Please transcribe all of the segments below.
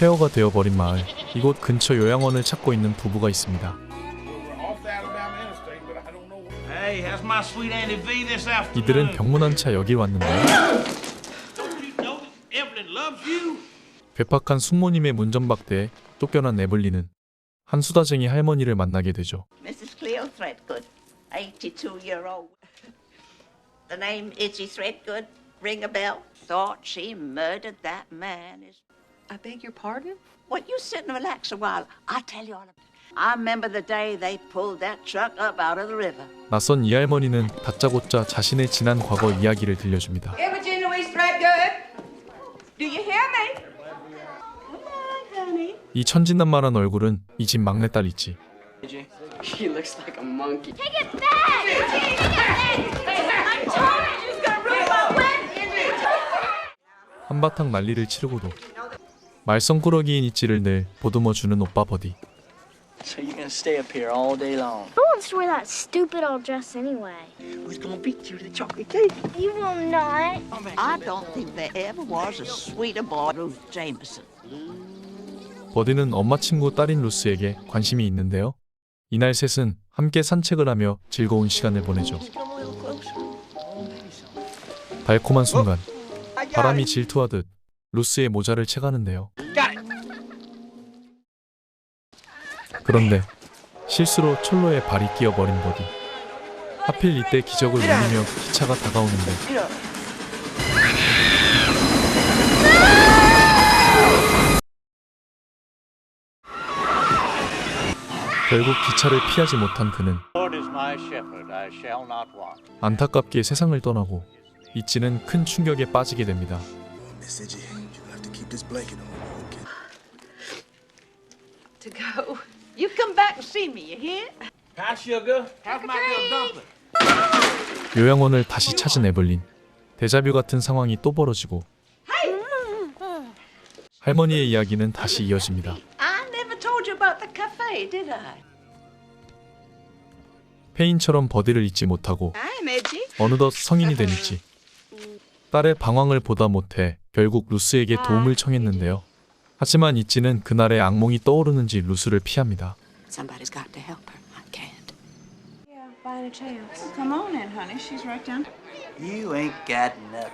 폐허가 되어버린 마을. 이곳 근처 요양원을 찾고 있는 부부가 있습니다. 이들은 병문안차 여길 왔는데요. 괴팍한 숙모님의 문전박대에 쫓겨난 에블린은 한 수다쟁이 할머니를 만나게 되죠. Mrs. Cleo Threadgood, 82-year-old. The name Izzy Threadgood, ring a bell? Thought she murdered that man. I beg your pardon? Well, you sit and relax a while. I'll tell you all about it. I remember the day they pulled that truck up out of the river. 낯선 이 할머니는 다짜고짜 자신의 지난 과거 이야기를 들려줍니다. Imogen Louise Threadgood, do you hear me? Come on, honey. 이 천진난만한 얼굴은 이 집 막내딸 있지. She looks like a monkey. Take it back! Take it back! I told you she's gonna ruin my wedding! 한바탕 난리를 치르고도 말썽꾸러기인 이찌를 늘 보듬어주는 오빠 버디. So you're gonna stay up here all day long? Who wants to wear that stupid old dress anyway? Who's gonna beat you to the chocolate cake? You will not. I don't think there ever was a sweeter boy, Ruth Jameson. 버디는 엄마 친구 딸인 루스에게 관심이 있는데요. 이날 셋은 함께 산책을 하며 즐거운 시간을 보내죠. 달콤한 순간 바람이 질투하듯 루스의 모자를 채가는데요. 그런데 실수로 철로에 발이 끼어버린 버디. 하필 이때 기적을 울리며 기차가 다가오는데 결국 기차를 피하지 못한 그는 안타깝게 세상을 떠나고 이찌는 큰 충격에 빠지게 됩니다. To go. You come back and see me, you hear? Hi, sugar. How's my girl dumpling? 요양원을 다시 찾은 에블린. 데자뷰 같은 상황이 또 벌어지고 할머니의 이야기는 다시 이어집니다. I never told you about the cafe, did I? 페인처럼 버디를 잊지 못하고 I'm Edgy. 어느덧 성인이 된 이찌. 딸의 방황을 보다 못해 결국 루스에게 도움을 청했는데요. 하지만 이찌는 그날의 악몽이 떠오르는지 루스를 피합니다. Somebody's got to help her. I can't. Yeah, by any chance. Come on in, honey. She's right down. You ain't got nothing.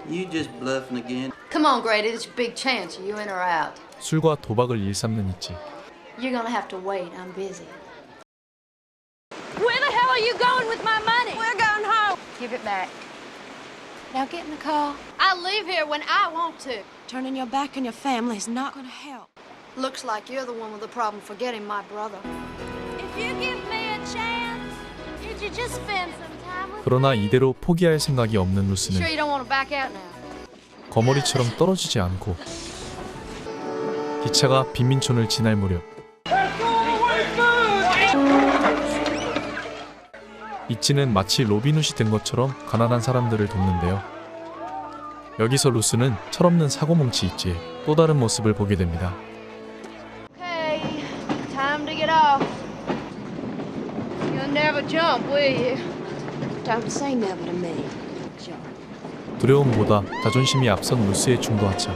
You just bluffing again. Come on, Grady. It's your big chance. Are you in or out? 술과 도박을 일삼는 이찌. You're gonna have to wait. I'm busy. Where the hell are you going with my money? We're going home. Give it back. Now get in the car. I leave here when I want to. Turning your back on your family is not going to help. Looks like you're the one with the problem forgetting my brother. If you give me a chance, could you just spend some time with 그러나 이대로 포기할 생각이 없는 Sure 루스는 you don't want to back out now? 거머리처럼 떨어지지 않고 기차가 빈민촌을 지날 무렵 이찌는 마치 로빈훗이 된 것처럼 가난한 사람들을 돕는데요. 여기서 루스는 철없는 사고뭉치 이찌의 또 다른 모습을 보게 됩니다. Okay, time to get off. You'll never jump, will you? Don't say never to me. Sure. 두려움보다 자존심이 앞선 루스의 중도하차.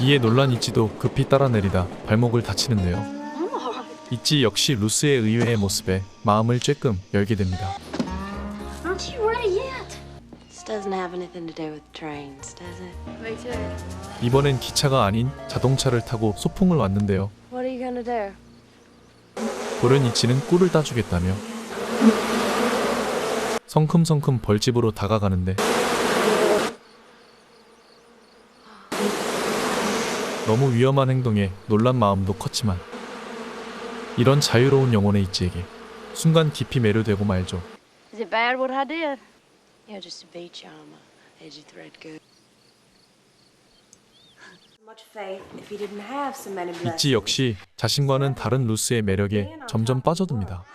이에 놀란 이찌도 급히 따라내리다 발목을 다치는데요. 이찌 역시 루스의 의외의 모습에 마음을 쬐끔 열게 됩니다. Aren't you ready yet? This doesn't have anything to do with trains, does it? Me too. 이번엔 기차가 아닌 자동차를 타고 소풍을 왔는데요. What are you gonna do? 돌연 이찌는 꿀을 따주겠다며 성큼성큼 벌집으로 다가가는데 너무 위험한 행동에 놀란 마음도 컸지만 이런 자유로운 영혼의 이찌에게 순간 깊이 매료되고 말죠. Is it bad what I did? You're just a beach charmer, Edgy Threadgood. Much faith if he didn't have so many blessings. 이찌 역시 자신과는 다른 루스의 매력에 점점 빠져듭니다.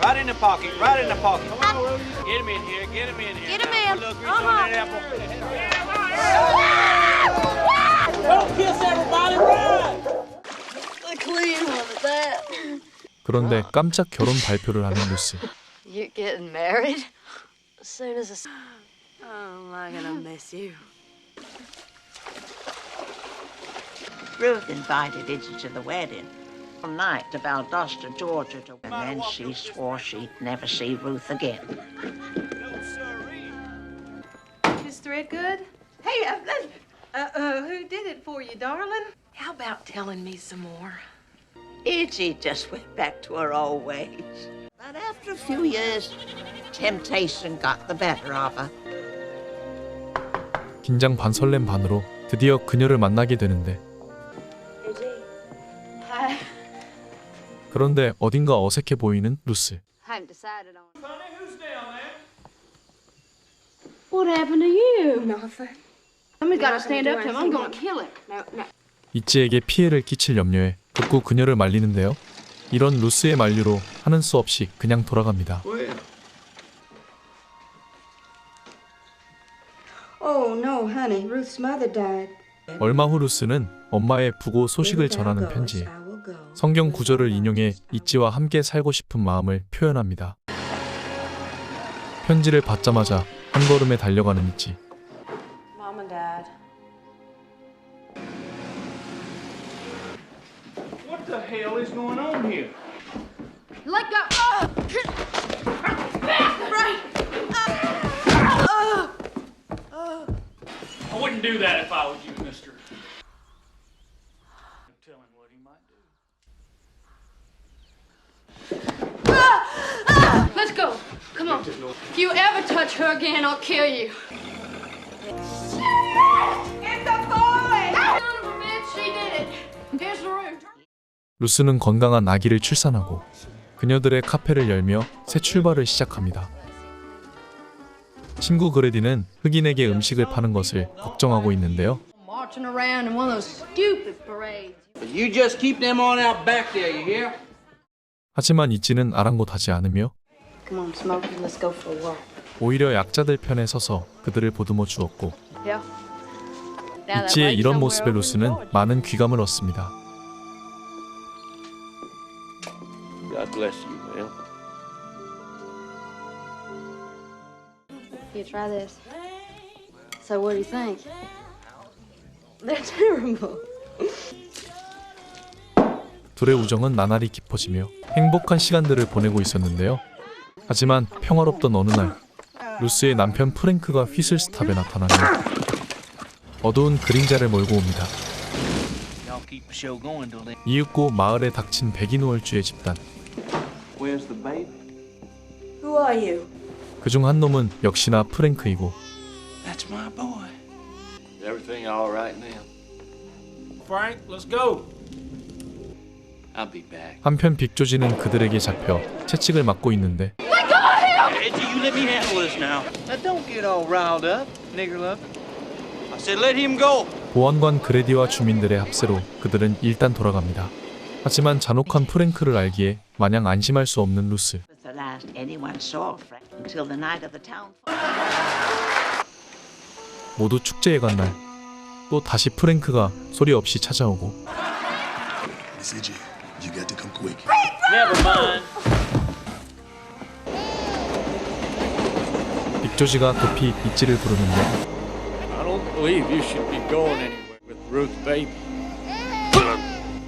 Right in the pocket, right in the pocket. Get him in here, get him in here. Get him in. Look, reach under that apple. Don't kiss everybody, run! A clean one at that. 그런데 깜짝 결혼 발표를 하는 루스. You getting married? As soon as Oh, I'm gonna miss you. Ruth invited Izzy to the wedding. All night to Valdosta, Georgia, and then she swore she'd never see Ruth again. Miss Threadgood? Hey, who did it for you, darling? How about telling me some more? Izzy just went back to her old ways. But after a few years, temptation got the better of her. 긴장 반 설렘 반으로 드디어 그녀를 만나게 되는데 Hi. 그런데 어딘가 어색해 보이는 루스. I haven't decided on. What happened to you? Nothing. Somebody's got to stand up to him. I'm going to kill him. No. 이찌에게 피해를 끼칠 염려에 극구 그녀를 말리는데요. 이런 루스의 만류로 하는 수 없이 그냥 돌아갑니다. Oh, no, honey. Ruth's mother died. 얼마 후 루스는 엄마의 부고 소식을 전하는 편지에 성경 구절을 인용해 이찌와 함께 살고 싶은 마음을 표현합니다. 편지를 받자마자 한 걸음에 달려가는 이찌. Mom and Dad. What the hell is going on here? Let go. I wouldn't do that if I was you, mister. Tell him what he might do. Let's go. Come on. If you ever touch her again, I'll kill you. It's a boy! Son of a bitch, she did it. Here's the room. 루스는 건강한 아기를 출산하고 그녀들의 카페를 열며 새 출발을 시작합니다. 친구 그레디는 흑인에게 음식을 파는 것을 걱정하고 있는데요. Marching around in one of those stupid parades. You just keep them on out back there, you hear? 하지만 이찌는 아랑곳하지 않으며 Come on, Smokey, let's go for a walk. 오히려 약자들 편에 서서 그들을 보듬어 주었고 Yeah. Now that 이찌의 lake's 이런 somewhere 모습에 over 루스는 the 많은 귀감을 얻습니다. God bless you, man. Here, try this. So what do you think? They're terrible. 둘의 우정은 나날이 깊어지며 행복한 시간들을 보내고 있었는데요. 하지만 평화롭던 어느 날 루스의 남편 프랭크가 휘슬스탑에 나타나며 어두운 그림자를 몰고 옵니다. Y'all keep the show going till then. 이윽고 마을에 닥친 백인우월주의 집단. Where's the baby? Who are you? 그중 한 놈은 역시나 프랭크이고 That's my boy. Everything all right now? Frank, let's go. I'll be back. 한편 빅조지는 그들에게 잡혀 채찍을 맞고 있는데 Reggie, you let me handle this now. Now don't get all riled up, nigger love. I said let him go. 보안관 그레디와 주민들의 합세로 그들은 일단 돌아갑니다. 하지만 잔혹한 프랭크를 알기에 마냥 안심할 수 없는 루스. Was the last anyone saw of Frank until the night of the town. 모두 축제에 간 날 또 다시 프랭크가 소리 없이 찾아오고 Miss Izzy, you got to come quick. Never mind. 빅조지가 급히 이찌를 부르는데 I don't believe you should be going anywhere with Ruth's baby.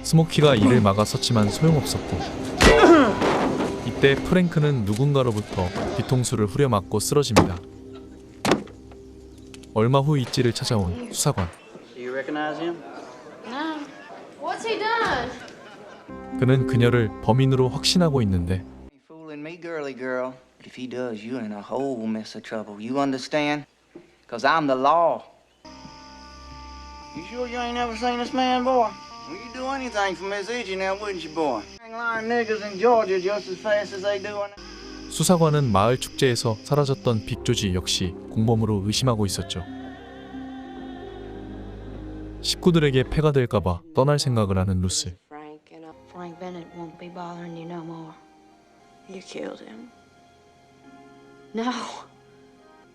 스모키가 이를 막아섰지만 소용없었고 이때 프랭크는 누군가로부터 뒤통수를 후려맞고 쓰러집니다. 얼마 후 이찌를 찾아온 수사관. Do you recognize him? No. What's he done? 그는 그녀를 범인으로 확신하고 있는데 Ain't fooling me, girly girl. But if he does, you're in a whole mess of trouble. You understand? Because I'm the law. You sure you ain't never seen this man, boy? Well, you'd do anything for Miss Izzy now, wouldn't you, boy? Lying niggas in Georgia just as fast as they do in... 수사관은 마을 축제에서 사라졌던 빅조지 역시 공범으로 의심하고 있었죠. 식구들에게 폐가 될까봐 떠날 생각을 하는 루스. Frank Bennett won't be bothering you no more. You killed him. No.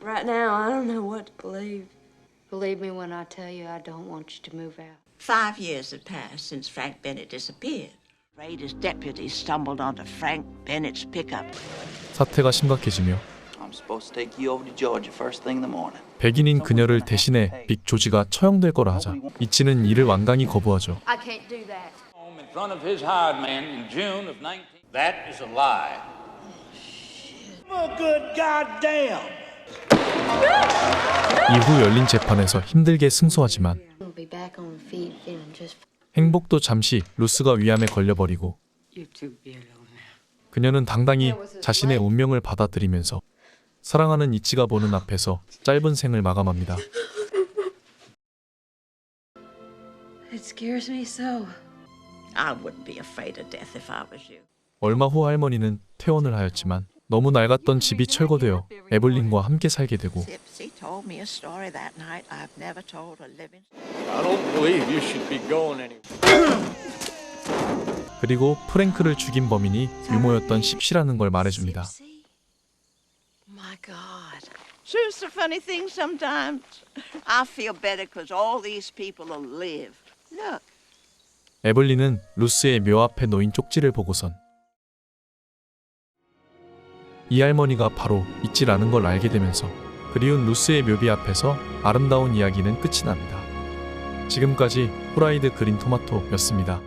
Right now, I don't know what to believe. Believe me when I tell you I don't want you to move out. 5 years had passed since Frank Bennett disappeared. Raiders deputies stumbled onto Frank Bennett's pickup. 사태가 심각해지며 I'm supposed to take you over to Georgia first thing in the morning. 백인인 그녀를 대신해 빅 조지가 처형될 거라 하자 이치는 이를 완강히 거부하죠. I can't do that. In front of his hired man in June of 19. That is a lie. Oh, good goddamn. 이후 열린 재판에서 힘들게 승소하지만 I'll be back on my feet feeling just 행복도 잠시 루스가 위암에 걸려버리고 그녀는 당당히 자신의 운명을 받아들이면서 사랑하는 이치가 보는 앞에서 짧은 생을 마감합니다. It scares me so. I wouldn't be afraid of death if I was you. 얼마 후 할머니는 퇴원을 하였지만 너무 낡았던 집이 철거되어 에블린과 함께 살게 되고 Tipsy told me a story that night I've never told a living. I don't believe you should be going anywhere. 그리고 프랭크를 죽인 범인이 유모였던 십시라는 걸 말해줍니다. My God. Truth's a funny thing sometimes. I feel better because all these people will live. Look. 에블린은 루스의 묘 앞에 놓인 쪽지를 보고선 이 할머니가 바로 이치라는 걸 알게 되면서 그리운 루스의 묘비 앞에서 아름다운 이야기는 끝이 납니다. 지금까지 후라이드 그린 토마토였습니다.